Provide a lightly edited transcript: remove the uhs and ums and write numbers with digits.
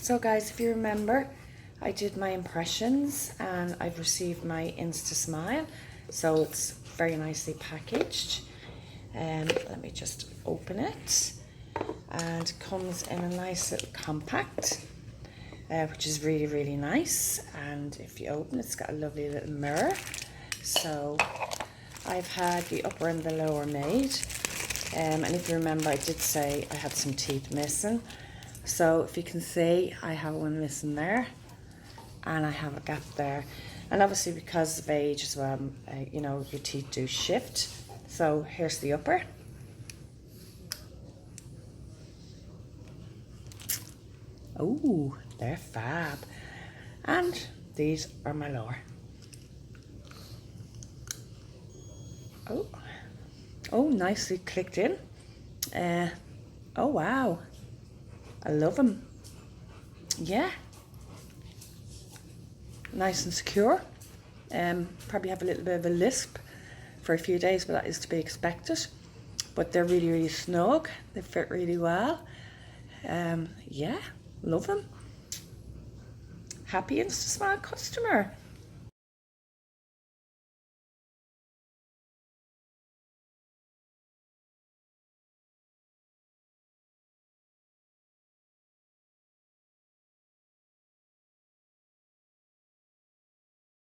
So guys, if you remember, I did my impressions and I've received my Instasmile. So it's very nicely packaged. Let me just open it. And it comes in a nice little compact, which is really, really nice. And if you open it, it's got a lovely little mirror. So I've had the upper and the lower made. And if you remember, I did say I had some teeth missing. So if you can see, I have one missing there and I have a gap there. And obviously because of age as well, you know, your teeth do shift. So here's the upper. Oh, they're fab. And these are my lower. Oh, nicely clicked in. Oh wow, I love them. Yeah, nice and secure. Probably have a little bit of a lisp for a few days, but that is to be expected. But they're really, really snug. They fit really well. Yeah, love them. Happy Instasmile customer.